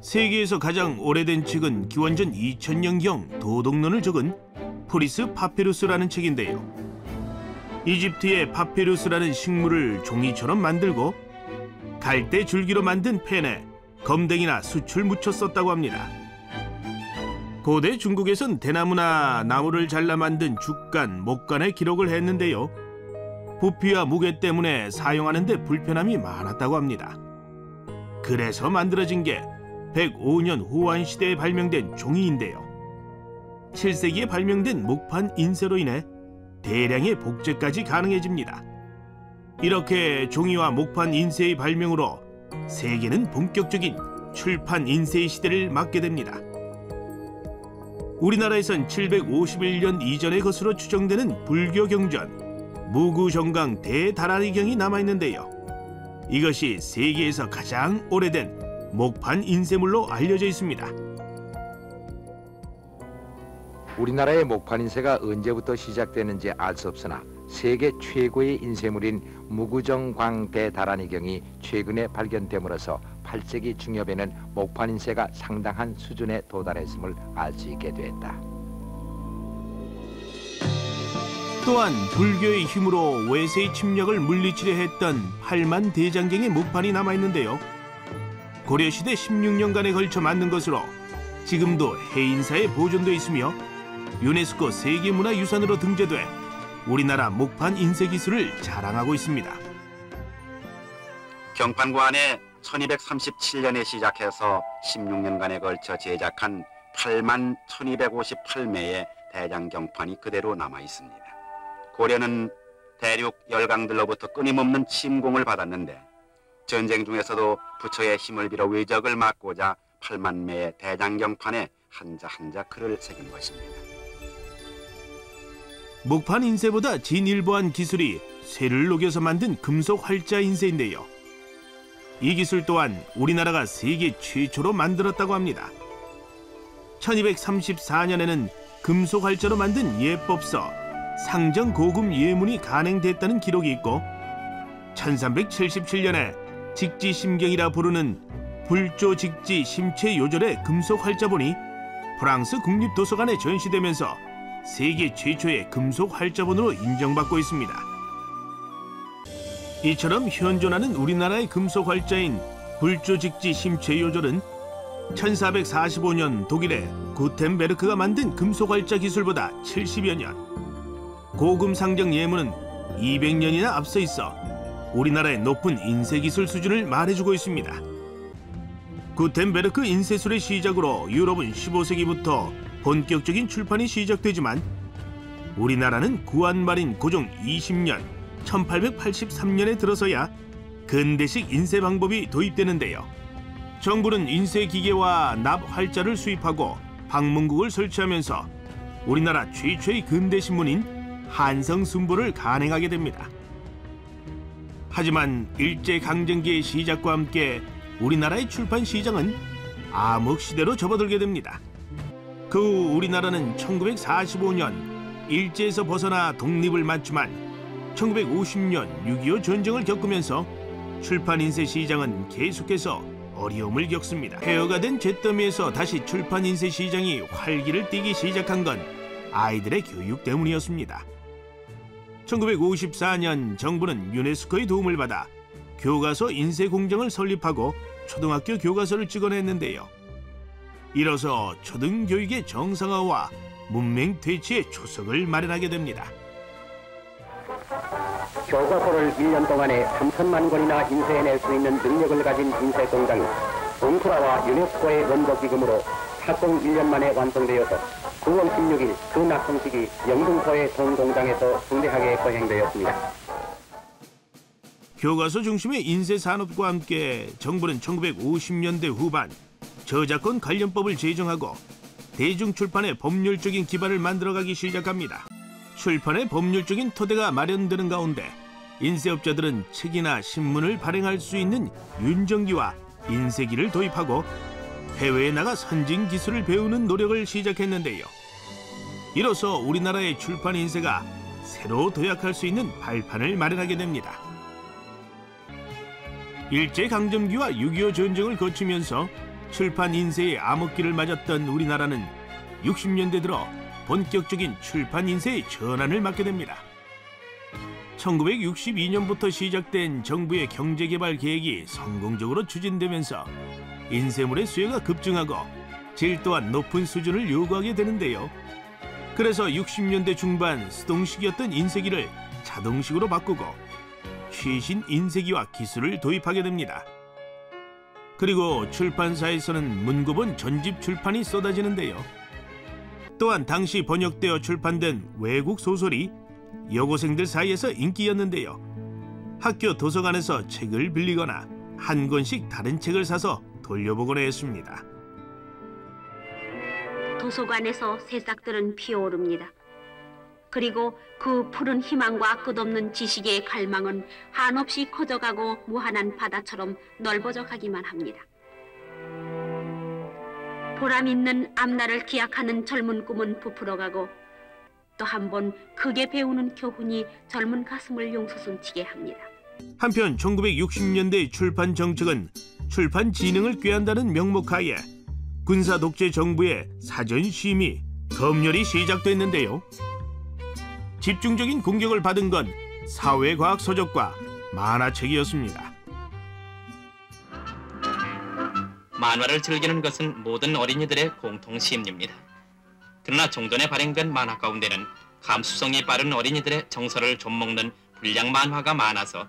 세계에서 가장 오래된 책은 기원전 2000년경 도동론을 적은 포리스 파피루스라는 책인데요. 이집트의 파피루스라는 식물을 종이처럼 만들고 갈대 줄기로 만든 펜에 검댕이나 숯을 묻혀 썼다고 합니다. 고대 중국에선 대나무나 나무를 잘라 만든 죽간, 목간의 기록을 했는데요. 부피와 무게 때문에 사용하는 데 불편함이 많았다고 합니다. 그래서 만들어진 게 105년 후한 시대에 발명된 종이인데요. 7세기에 발명된 목판 인쇄로 인해 대량의 복제까지 가능해집니다. 이렇게 종이와 목판 인쇄의 발명으로 세계는 본격적인 출판 인쇄의 시대를 맞게 됩니다. 우리나라에선 751년 이전의 것으로 추정되는 불교 경전 무구정강 대다라리경이 남아있는데요. 이것이 세계에서 가장 오래된 목판 인쇄물로 알려져 있습니다. 우리나라의 목판 인쇄가 언제부터 시작되는지 알 수 없으나 세계 최고의 인쇄물인 무구정광 대다라니경이 최근에 발견됨으로써 8세기 중엽에는 목판 인쇄가 상당한 수준에 도달했음을 알 수 있게 됐다. 또한 불교의 힘으로 외세의 침략을 물리치려 했던 팔만 대장경의 목판이 남아있는데요. 고려시대 16년간에 걸쳐 만든 것으로 지금도 해인사에 보존되어 있으며 유네스코 세계문화유산으로 등재돼 우리나라 목판 인쇄 기술을 자랑하고 있습니다. 경판관에 1237년에 시작해서 16년간에 걸쳐 제작한 8만 1258매의 대장경판이 그대로 남아 있습니다. 고려는 대륙 열강들로부터 끊임없는 침공을 받았는데 전쟁 중에서도 부처의 힘을 빌어 외적을 막고자 8만 매의 대장경판에 한자 한자 글을 새긴 것입니다. 목판 인쇄보다 진일보한 기술이 쇠를 녹여서 만든 금속 활자 인쇄인데요. 이 기술 또한 우리나라가 세계 최초로 만들었다고 합니다. 1234년에는 금속 활자로 만든 예법서 상정 고금 예문이 간행됐다는 기록이 있고 1377년에 직지심경이라 부르는 불조 직지 심체 요절의 금속 활자본이 프랑스 국립도서관에 전시되면서 세계 최초의 금속 활자본으로 인정받고 있습니다. 이처럼 현존하는 우리나라의 금속 활자인 불조 직지 심체 요절은 1445년 독일의 구텐베르크가 만든 금속 활자 기술보다 70여 년, 고금 상정 예문은 200년이나 앞서 있어 우리나라의 높은 인쇄 기술 수준을 말해주고 있습니다. 구텐베르크 인쇄술의 시작으로 유럽은 15세기부터 본격적인 출판이 시작되지만 우리나라는 구한 말인 고종 20년 1883년에 들어서야 근대식 인쇄 방법이 도입되는데요. 정부는 인쇄 기계와 납 활자를 수입하고 방문국을 설치하면서 우리나라 최초의 근대 신문인 한성순보를 간행하게 됩니다. 하지만 일제강점기의 시작과 함께 우리나라의 출판 시장은 암흑시대로 접어들게 됩니다. 그 후 우리나라는 1945년 일제에서 벗어나 독립을 맞지만 1950년 6.25 전쟁을 겪으면서 출판 인쇄 시장은 계속해서 어려움을 겪습니다. 폐허가 된 잿더미에서 다시 출판 인쇄 시장이 활기를 띠기 시작한 건 아이들의 교육 때문이었습니다. 1954년 정부는 유네스코의 도움을 받아 교과서 인쇄 공장을 설립하고 초등학교 교과서를 찍어냈는데요. 이로써 초등교육의 정상화와 문맹 퇴치의 초석을 마련하게 됩니다. 교과서를 1년 동안에 3천만 권이나 인쇄해낼 수 있는 능력을 가진 인쇄 공장이 온프라와 유네스코의 원조 기금으로 착공 1년 만에 완성되어서 9월 16일 그 낙성식이 영등포의 동공장에서 중대하게 거행되었습니다. 교과서 중심의 인쇄 산업과 함께 정부는 1950년대 후반 저작권 관련법을 제정하고 대중출판의 법률적인 기반을 만들어가기 시작합니다. 출판의 법률적인 토대가 마련되는 가운데 인쇄업자들은 책이나 신문을 발행할 수 있는 윤정기와 인쇄기를 도입하고 해외에 나가 선진 기술을 배우는 노력을 시작했는데요. 이로써 우리나라의 출판 인쇄가 새로 도약할 수 있는 발판을 마련하게 됩니다. 일제강점기와 6.25 전쟁을 거치면서 출판 인쇄의 암흑기를 맞았던 우리나라는 60년대 들어 본격적인 출판 인쇄의 전환을 맞게 됩니다. 1962년부터 시작된 정부의 경제개발 계획이 성공적으로 추진되면서 인쇄물의 수요가 급증하고 질 또한 높은 수준을 요구하게 되는데요. 그래서 60년대 중반 수동식이었던 인쇄기를 자동식으로 바꾸고 최신 인쇄기와 기술을 도입하게 됩니다. 그리고 출판사에서는 문고본 전집 출판이 쏟아지는데요. 또한 당시 번역되어 출판된 외국 소설이 여고생들 사이에서 인기였는데요. 학교 도서관에서 책을 빌리거나 한 권씩 다른 책을 사서 돌려보곤 했습니다. 도서관에서 새싹들은 피어오릅니다. 그리고 그 푸른 희망과 끝없는 지식의 갈망은 한없이 커져가고 무한한 바다처럼 넓어져 가기만 합니다. 보람 있는 앞날을 기약하는 젊은 꿈은 부풀어가고 또 한 번 크게 배우는 교훈이 젊은 가슴을 용솟음치게 합니다. 한편 1960년대 출판 정책은 출판 진흥을 꾀한다는 명목하에 군사 독재 정부의 사전 심의, 검열이 시작됐는데요. 집중적인 공격을 받은 건 사회과학 서적과 만화책이었습니다. 만화를 즐기는 것은 모든 어린이들의 공통 심리입니다. 그러나 종전에 발행된 만화 가운데는 감수성이 빠른 어린이들의 정서를 좀먹는 불량 만화가 많아서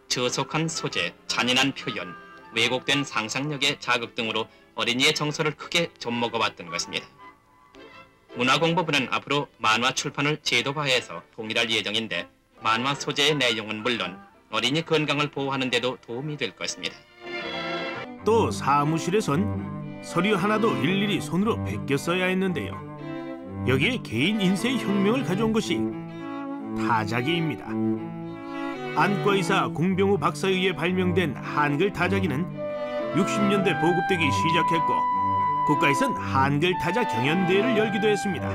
저속한 소재, 잔인한 표현, 왜곡된 상상력의 자극 등으로 어린이의 정서를 크게 좀먹어왔던 것입니다. 문화공보부는 앞으로 만화 출판을 제도화해서 통일할 예정인데 만화 소재의 내용은 물론 어린이 건강을 보호하는 데도 도움이 될 것입니다. 또 사무실에선 서류 하나도 일일이 손으로 베껴 써야 했는데요. 여기에 개인 인쇄의 혁명을 가져온 것이 타자기입니다. 안과의사 공병우 박사에 의해 발명된 한글 타자기는 60년대 보급되기 시작했고 국가에선 한글 타자 경연대회를 열기도 했습니다.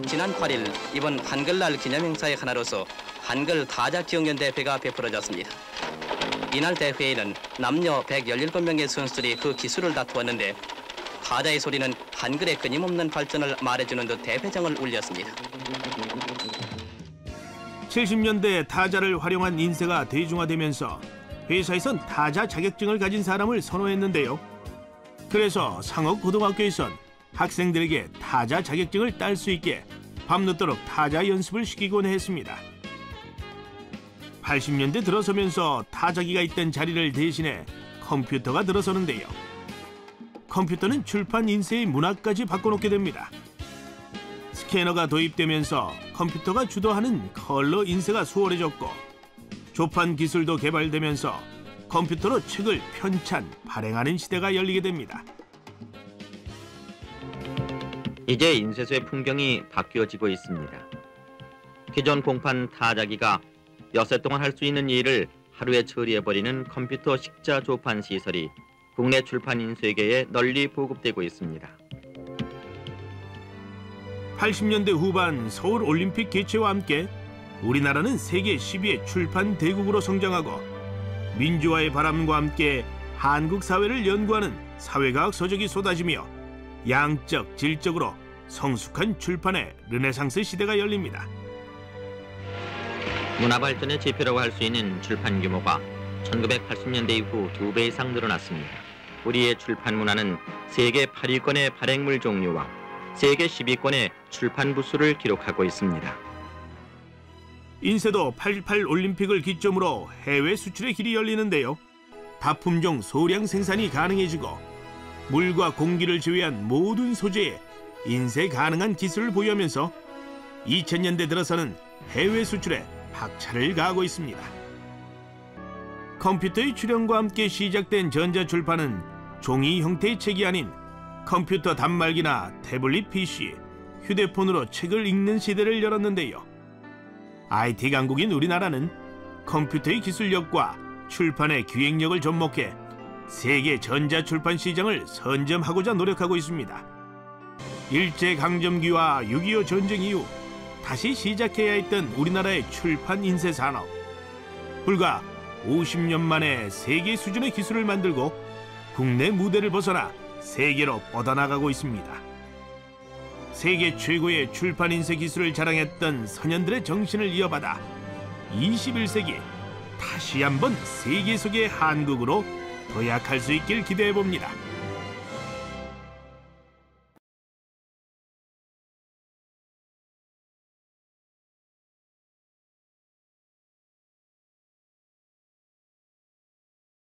지난 8일 이번 한글날 기념행사의 하나로서 한글 타자 경연대회가 베풀어졌습니다. 이날 대회에는 남녀 117명의 선수들이 그 기술을 다투었는데 타자의 소리는 한글의 끊임없는 발전을 말해주는 듯 대회장을 울렸습니다. 70년대 타자를 활용한 인쇄가 대중화되면서 회사에선 타자 자격증을 가진 사람을 선호했는데요. 그래서 상업고등학교에선 학생들에게 타자 자격증을 딸 수 있게 밤늦도록 타자 연습을 시키곤 했습니다. 80년대 들어서면서 타자기가 있던 자리를 대신해 컴퓨터가 들어서는데요. 컴퓨터는 출판 인쇄의 문화까지 바꿔놓게 됩니다. 스캐너가 도입되면서 컴퓨터가 주도하는 컬러 인쇄가 수월해졌고 조판 기술도 개발되면서 컴퓨터로 책을 편찬, 발행하는 시대가 열리게 됩니다. 이제 인쇄소의 풍경이 바뀌어지고 있습니다. 기존 공판 타자기가 엿새 동안 할 수 있는 일을 하루에 처리해버리는 컴퓨터 식자 조판 시설이 국내 출판 인쇄계에 널리 보급되고 있습니다. 80년대 후반 서울올림픽 개최와 함께 우리나라는 세계 10위의 출판 대국으로 성장하고 민주화의 바람과 함께 한국 사회를 연구하는 사회과학 서적이 쏟아지며 양적, 질적으로 성숙한 출판의 르네상스 시대가 열립니다. 문화 발전의 지표라고 할 수 있는 출판 규모가 1980년대 이후 2배 이상 늘어났습니다. 우리의 출판 문화는 세계 8위권의 발행물 종류와 세계 10위권의 출판 부수를 기록하고 있습니다. 인쇄도 88 올림픽을 기점으로 해외 수출의 길이 열리는데요. 다품종 소량 생산이 가능해지고 물과 공기를 제외한 모든 소재에 인쇄 가능한 기술을 보유하면서 2000년대 들어서는 해외 수출에 박차를 가하고 있습니다. 컴퓨터의 출현과 함께 시작된 전자출판은 종이 형태의 책이 아닌 컴퓨터 단말기나 태블릿 PC, 휴대폰으로 책을 읽는 시대를 열었는데요. IT 강국인 우리나라는 컴퓨터의 기술력과 출판의 기획력을 접목해 세계 전자출판 시장을 선점하고자 노력하고 있습니다. 일제강점기와 6.25 전쟁 이후 다시 시작해야 했던 우리나라의 출판 인쇄 산업. 불과 50년 만에 세계 수준의 기술을 만들고 국내 무대를 벗어나 세계로 뻗어나가고 있습니다. 세계 최고의 출판 인쇄 기술을 자랑했던 선현들의 정신을 이어받아 21세기에 다시 한번 세계 속의 한국으로 도약할 수 있길 기대해 봅니다.